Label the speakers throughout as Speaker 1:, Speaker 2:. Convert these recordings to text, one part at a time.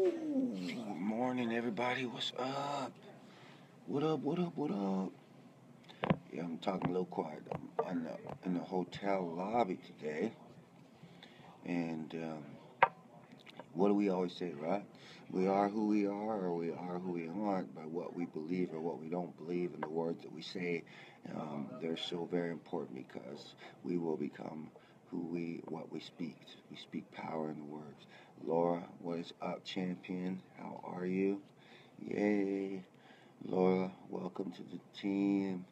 Speaker 1: Good morning, everybody. What's up? What up? What up? What up? Yeah, I'm talking a little quiet. I'm in the hotel lobby today, and what do we always say, right? We are who we are, or we are who we aren't by what we believe or what we don't believe, and the words that we say. They're so very important because we will become what we speak. We speak power in the words. Laura, what is up, champion? How are you? Yay. Laura, welcome to the team.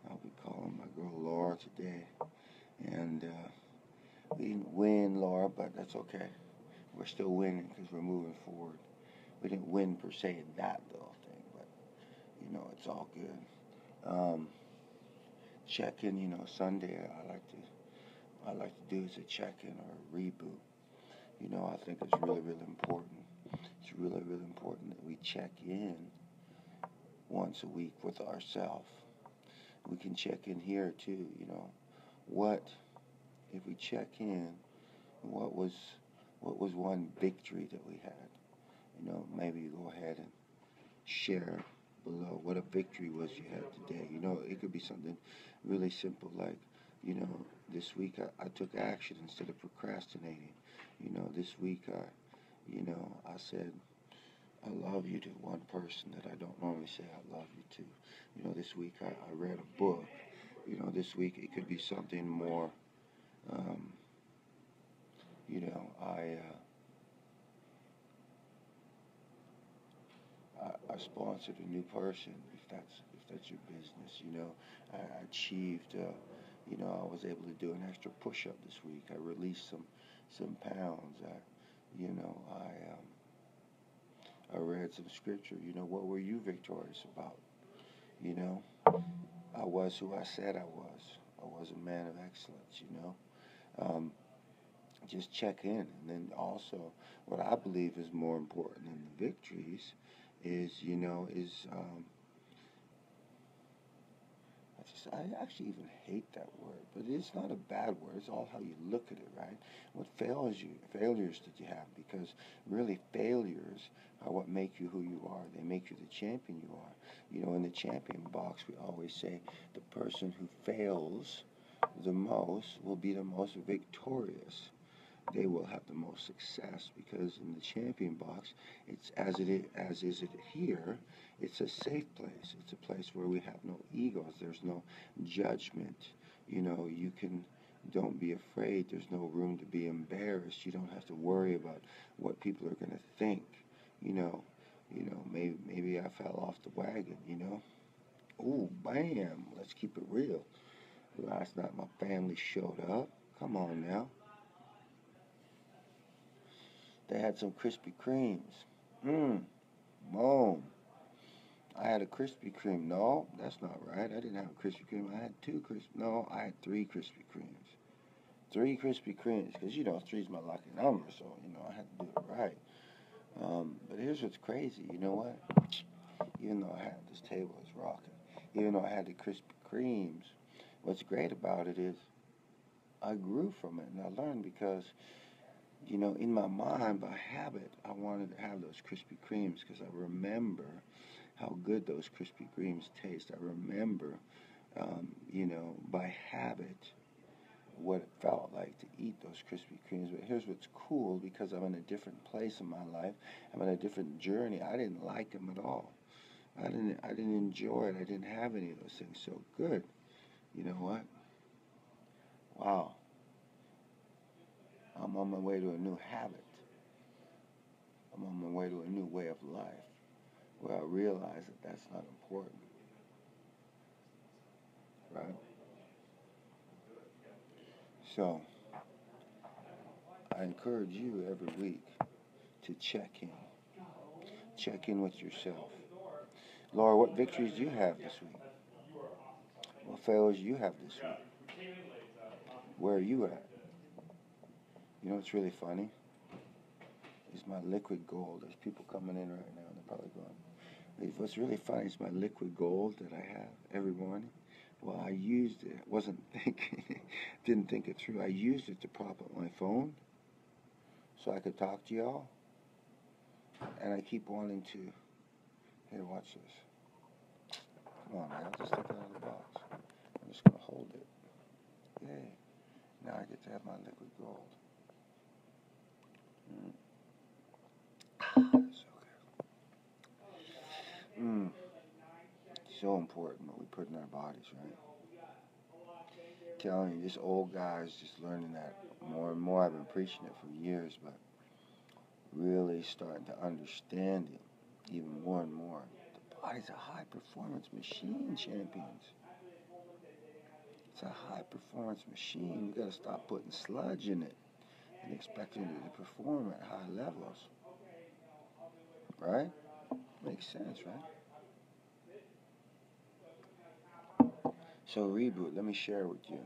Speaker 1: I'll be calling my girl Laura today. And we didn't win, Laura, but that's okay. We're still winning because we're moving forward. We didn't win per se in that little thing, but it's all good. Check-in, Sunday I like to do is a check-in or a reboot. I think it's really, really important. It's really, really important that we check in once a week with ourselves. We can check in here too, what if we check in, what was one victory that we had? Maybe you go ahead and share below what a victory was you had today. It could be something really simple like, this week I took action instead of procrastinating. This week I said I love you to one person that I don't normally say I love you to. This week I read a book. This week it could be something more, um, you know, I, I sponsored a new person, if that's your business. I achieved, I was able to do an extra push-up this week. I released some pounds. I read some scripture. What were you victorious about? I was who I said I was. I was a man of excellence. Um, just check in, and then also what I believe is more important than the victories is I actually even hate that word, but it's not a bad word. It's all how you look at it, right? What failures did you have? Because really failures are what make you who you are. They make you the champion you are. In the champion box, we always say the person who fails the most will be the most victorious. They will have the most success because in the champion box, it's as is it here. It's a safe place. It's a place where we have no egos. There's no judgment. You can don't be afraid. There's no room to be embarrassed. You don't have to worry about what people are going to think. Maybe I fell off the wagon. Ooh, bam. Let's keep it real. Last night my family showed up. Come on now. They had some Krispy Kremes. Boom. I had a Krispy Kreme. No, that's not right. I didn't have a Krispy Kreme. I had two Krispy. No, I had three Krispy Kremes. Three Krispy Kremes, because three's my lucky number, so I had to do it right. But here's what's crazy. You know what? Even though I had this table is rocking, even though I had the Krispy Kremes, what's great about it is I grew from it and I learned because in my mind, by habit, I wanted to have those Krispy Kremes because I remember how good those Krispy Kremes taste. I remember, by habit, what it felt like to eat those Krispy Kremes. But here's what's cool, because I'm in a different place in my life. I'm on a different journey. I didn't like them at all. I didn't enjoy it. I didn't have any of those things. So good. You know what? Wow. I'm on my way to a new habit. I'm on my way to a new way of life where I realize that that's not important, right? So I encourage you every week to check in. Check in with yourself. Laura, what victories do you have this week? What failures do you have this week? Where are you at? What's really funny is my liquid gold. There's people coming in right now and they're probably going, what's really funny is my liquid gold that I have every morning. Well, I used it. Wasn't thinking, didn't think it through. I used it to prop up my phone so I could talk to y'all. And I keep wanting to, here, watch this. Come on, man, just take it out of the box. I'm just going to hold it. Yay. Now I get to have my liquid gold. That's okay. So important what we put in our bodies, right? Telling you, this old guy is just learning that more and more. I've been preaching it for years, but really starting to understand it even more and more. The body's a high performance machine, champions. It's a high performance machine. You got to stop putting sludge in it and expecting it to perform at high levels. Right? Makes sense, right? So Reboot, let me share with you.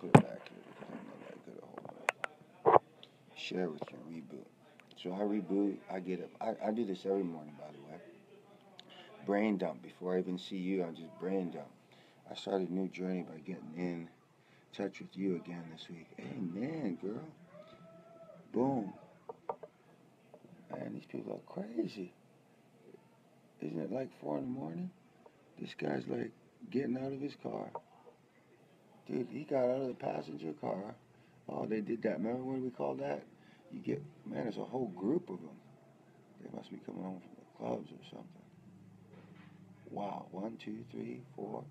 Speaker 1: Put it back here because I'm not that good at holding it. Share with you Reboot. So I reboot, I get up. I do this every morning, by the way. Brain dump. Before I even see you, I just brain dump. I started a new journey by getting in touch with you again this week. Amen, girl. Boom. Man, these people are crazy. Isn't it like 4 in the morning? This guy's like getting out of his car. Dude, he got out of the passenger car. Oh, they did that. Remember when we called that? You get, man, there's a whole group of them. They must be coming home from the clubs or something. Wow. 1, 2, 3, 4,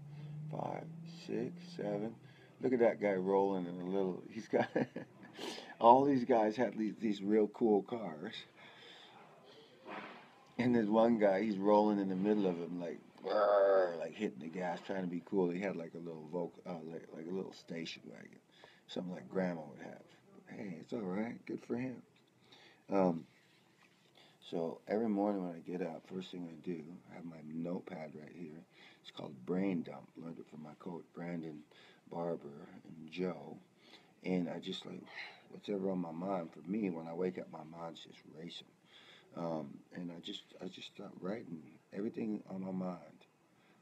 Speaker 1: 5, 6, 7. Look at that guy rolling in a little. He's got all these guys have these real cool cars. And there's one guy, he's rolling in the middle of them, like, like hitting the gas, trying to be cool. He had like a little like a little station wagon, something like Grandma would have. Hey, it's all right, good for him. So every morning when I get up, first thing I do, I have my notepad right here. It's called Brain Dump. Learned it from my coach Brandon Barber and Joe. And I just like whatever on my mind. For me, when I wake up, my mind's just racing. And I just start writing everything on my mind.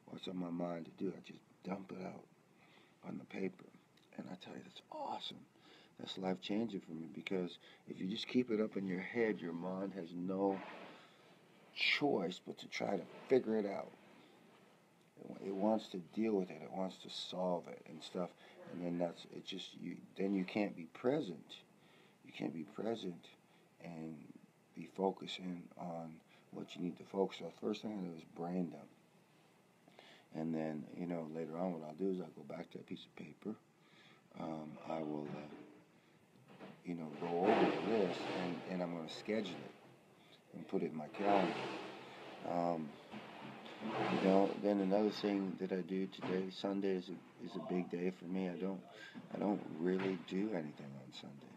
Speaker 1: What's on my mind to do? I just dump it out on the paper. And I tell you, that's awesome. That's life changing for me because if you just keep it up in your head, your mind has no choice but to try to figure it out. It wants to deal with it. It wants to solve it and stuff. And then that's it. Just you. Then you can't be present. You can't be present and be focusing on what you need to focus on. First thing I do is brain dump. And then, later on what I'll do is I'll go back to that piece of paper. I will, go over the list and I'm going to schedule it and put it in my calendar. Then another thing that I do today, Sunday is a big day for me. I don't really do anything on Sunday.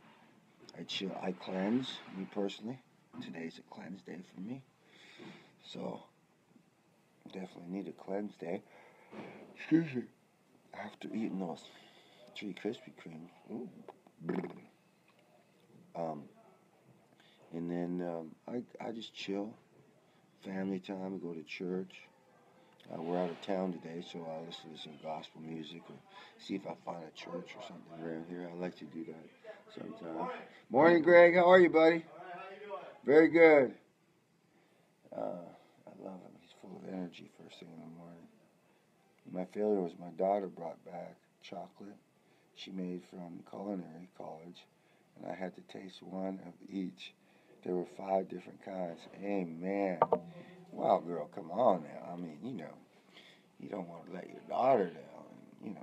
Speaker 1: I chill, I cleanse, me personally. Today's a cleanse day for me. So, definitely need a cleanse day. Excuse me. After eating those 3 Krispy Kremes. Ooh. And then I just chill. Family time, we go to church. We're out of town today, so I'll listen to some gospel music or see if I find a church or something around here. I like to do that sometimes. Morning, Greg. How are you, buddy? Very good. I love him. He's full of energy first thing in the morning. My failure was my daughter brought back chocolate she made from culinary college, and I had to taste one of each. There were 5 different kinds. Amen. Wow, girl, come on now. I mean, you don't want to let your daughter down.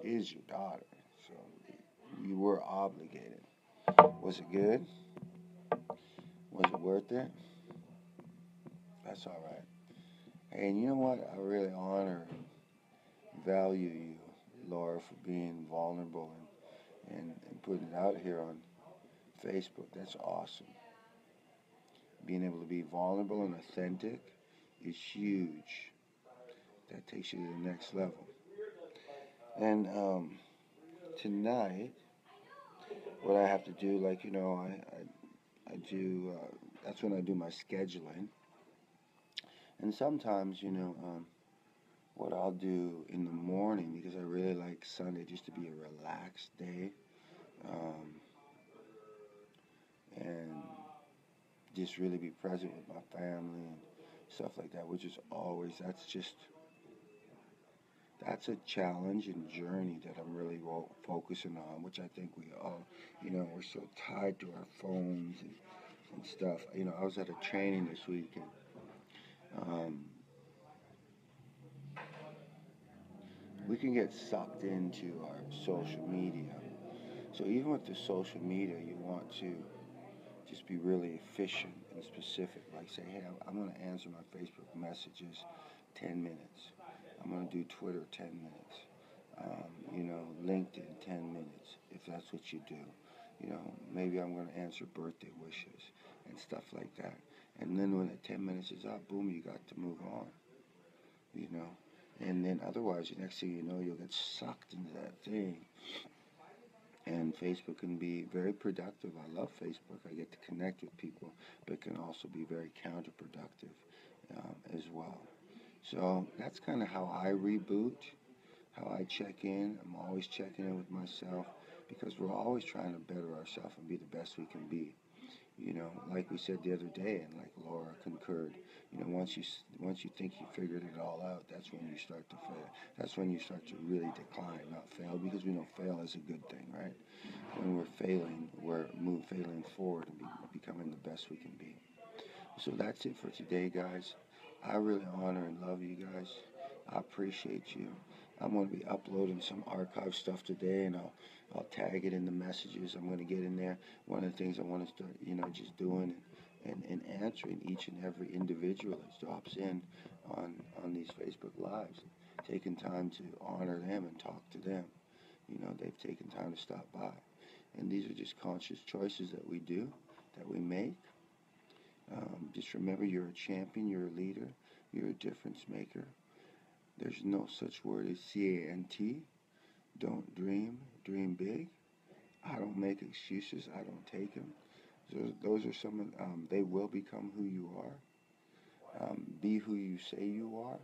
Speaker 1: It is your daughter, so you were obligated. Was it good? Was it worth it? That's all right. Hey, and you know what? I really honor and value you, Laura, for being vulnerable and putting it out here on Facebook. That's awesome. Being able to be vulnerable and authentic is huge. That takes you to the next level. And tonight, what I have to do, I do, that's when I do my scheduling. And sometimes, what I'll do in the morning, because I really like Sunday just to be a relaxed day, and just really be present with my family and stuff like that, which is always, that's a challenge and journey that I'm really focusing on, which I think we all, we're so tied to our phones and stuff. I was at a training this week, and we can get sucked into our social media. So even with the social media, you want to just be really efficient and specific. Like say, hey, I'm going to answer my Facebook messages 10 minutes. I'm going to do Twitter 10 minutes. LinkedIn 10 minutes, if that's what you do. Maybe I'm going to answer birthday wishes and stuff like that. And then when the 10 minutes is up, boom, you got to move on, you know. And then otherwise, the next thing you know, you'll get sucked into that thing. And Facebook can be very productive. I love Facebook. I get to connect with people, but it can also be very counterproductive as well. So that's kind of how I reboot, how I check in. I'm always checking in with myself because we're always trying to better ourselves and be the best we can be. Like we said the other day, and like Laura concurred. Once you think you figured it all out, that's when you start to fail. That's when you start to really decline, not fail, because we know fail is a good thing, right? When we're failing, we're failing forward and becoming the best we can be. So that's it for today, guys. I really honor and love you guys. I appreciate you. I'm going to be uploading some archive stuff today, and I'll tag it in the messages. I'm going to get in there. One of the things I want to start, just doing and answering each and every individual that drops in on these Facebook Lives, taking time to honor them and talk to them. They've taken time to stop by. And these are just conscious choices that we do, that we make. Just remember, you're a champion, you're a leader, you're a difference maker. There's no such word as CANT. Don't dream, dream big. I don't make excuses, I don't take them. So those are some of, they will become who you are. Be who you say you are.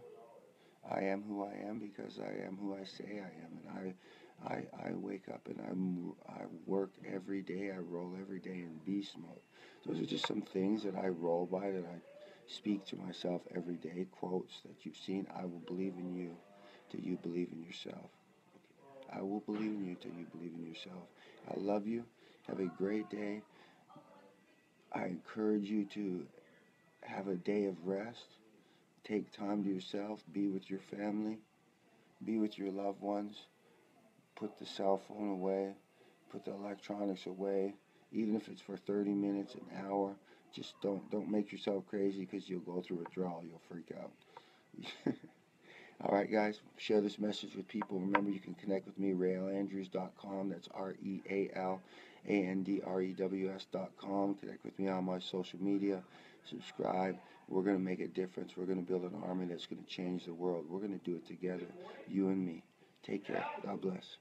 Speaker 1: I am who I am because I am who I say I am. And I wake up and I work every day. I roll every day in beast mode. Those are just some things that I roll by, that I speak to myself every day. Quotes that you've seen. I will believe in you till you believe in yourself. I will believe in you till you believe in yourself. I love you. Have a great day. I encourage you to have a day of rest. Take time to yourself. Be with your family. Be with your loved ones. Put the cell phone away. Put the electronics away. Even if it's for 30 minutes, an hour, just don't make yourself crazy, because you'll go through withdrawal. You'll freak out. All right, guys, share this message with people. Remember, you can connect with me, realandrews.com. That's RealAndrews.com. Connect with me on my social media. Subscribe. We're going to make a difference. We're going to build an army that's going to change the world. We're going to do it together, you and me. Take care. God bless.